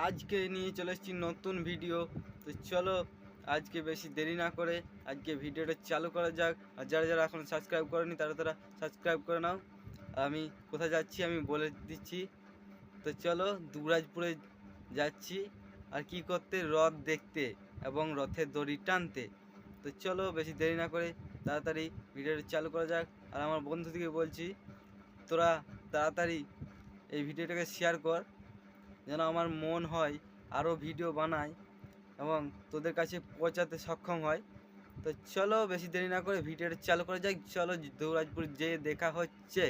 আজকে নিয়ে চলে এসেছি নতুন ভিডিও। তো চলো আজকে বেশি দেরি না করে আজকে ভিডিওটা চালু করা যাক। আর যারা যারা এখন সাবস্ক্রাইব করেনি তারা তারা সাবস্ক্রাইব করে নাও। আমি কোথায় যাচ্ছি আমি বলে দিচ্ছি। তো চলো দুবরাজপুরে যাচ্ছি আর কি করতে, রথ দেখতে এবং রথের দড়ি টানতে। তো চলো বেশি দেরি না করে তাড়াতাড়ি ভিডিওটা চালু করা যাক। আর আমার বন্ধুদিকে বলছি তোরা তাড়াতাড়ি এই ভিডিওটাকে শেয়ার কর, যেন আমার মন হয় আরও ভিডিও বানাই এবং তোদের কাছে পৌঁছাতে সক্ষম হয়। তো চলো বেশি দেরি না করে ভিডিওটা চালু করা যাক। চলো দুবরাজপুর যেয়ে দেখা হচ্ছে।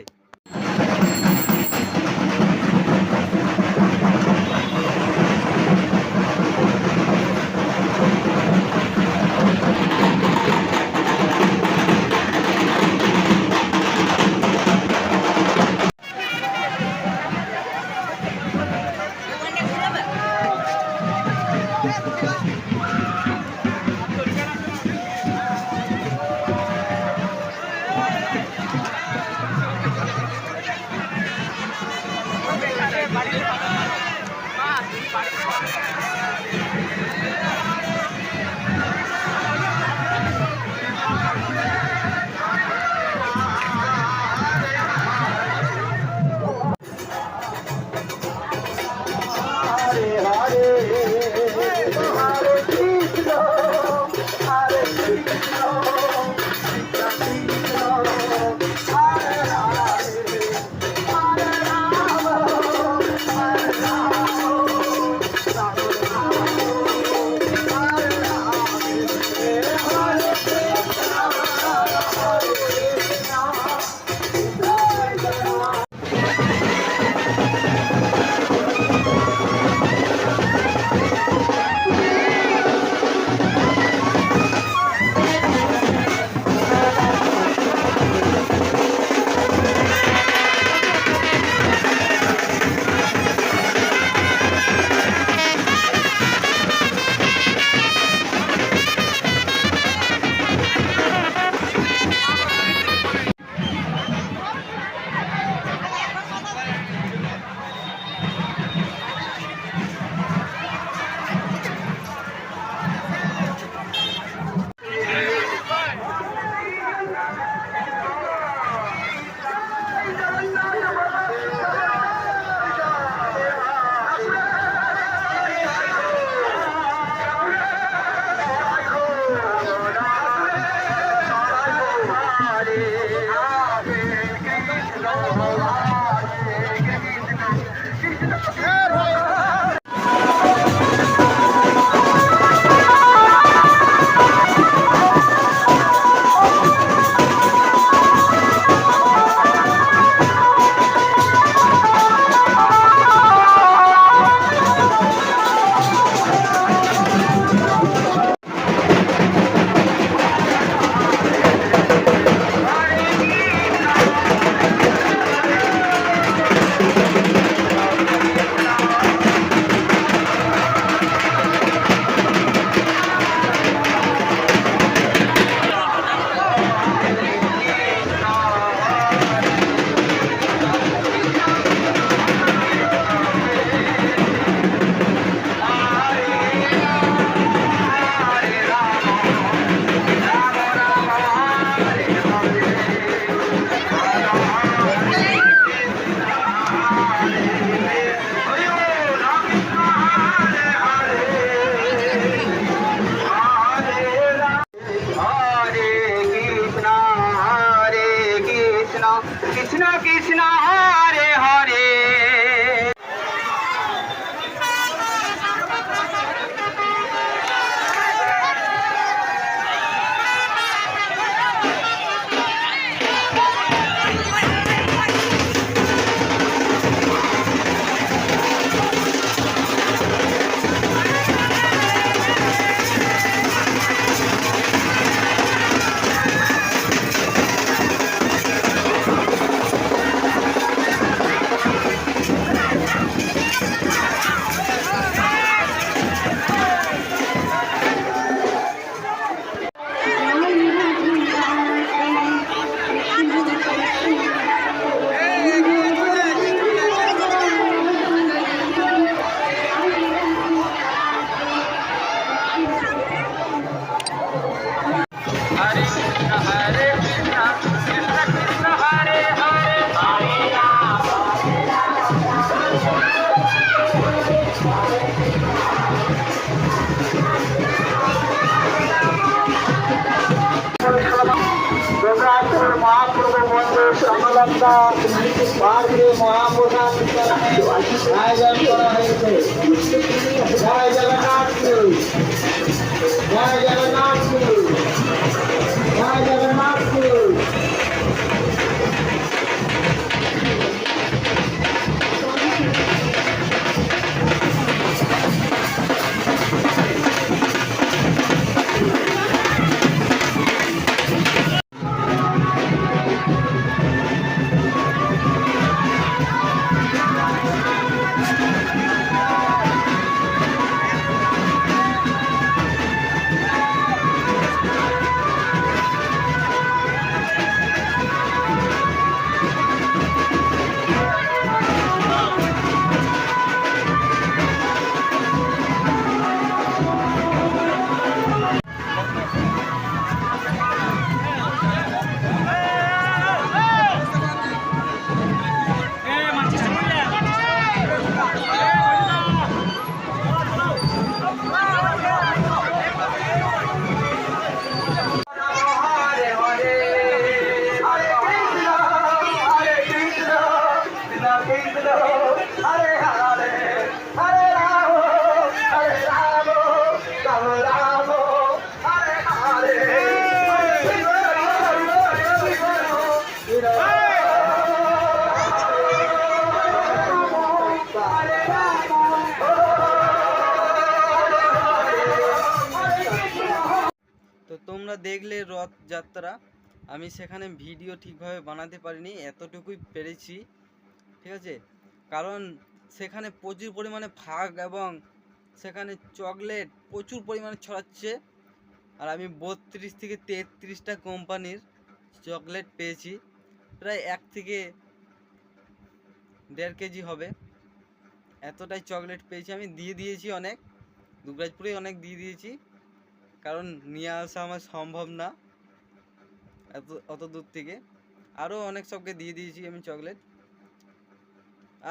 দেবতা পার্কে মহাপ্রধান আয়োজন করা হয়েছে। জয় জগন্নাথ, জয় জগন্নাথ, জয় জগন্নাথ। তো তোমরা দেখলে রথযাত্রা, আমি সেখানে ভিডিও ঠিকভাবে বানাতে পারিনি, এতটুকুই পেরেছি, ঠিক আছে। কারণ সেখানে প্রচুর পরিমাণে ফাগ এবং সেখানে চকলেট প্রচুর পরিমাণে ছড়াচ্ছে। আর আমি 32 থেকে 33টা কোম্পানির চকলেট পেয়েছি, প্রায় 1 থেকে 1.5 কেজি হবে, এতটাই চকলেট পেয়েছি। আমি দিয়ে দিয়েছি অনেক, দুবরাজপুরে অনেক দিয়ে দিয়েছি, কারণ নিয়ে আসা আমার সম্ভব না অত দূর থেকে। আরও অনেক সবকে দিয়ে দিয়েছি আমি চকলেট।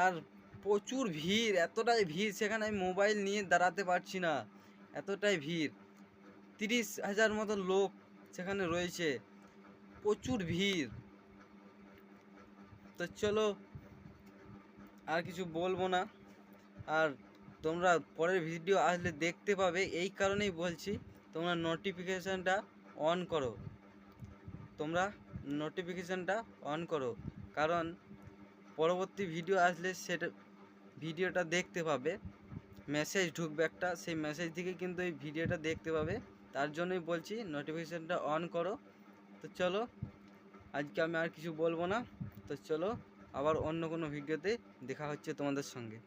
আর প্রচুর ভিড়, এতটাই ভিড় সেখানে আমি মোবাইল নিয়ে দাঁড়াতে পারছি না, এতটাই ভিড়। 30,000 মতো লোক সেখানে রয়েছে, প্রচুর ভিড়। তো চলো আর কিছু বলবো না। আর তোমরা পরের ভিডিও আসলে দেখতে পাবে, এই কারণেই বলছি তোমরা নোটিফিকেশানটা অন করো, তোমরা নোটিফিকেশানটা অন করো, কারণ পরবর্তী ভিডিও আসলে সেটা ভিডিওটা দেখতে পাবে, মেসেজ ঢুকবে একটা, সেই মেসেজ থেকে কিন্তু এই ভিডিওটা দেখতে পাবে, তার জন্যই বলছি নোটিফিকেশানটা অন করো। তো চলো আজকে আমি আর কিছু বলবো না, তো চলো আবার অন্য কোনো ভিডিওতে দেখা হচ্ছে তোমাদের সঙ্গে।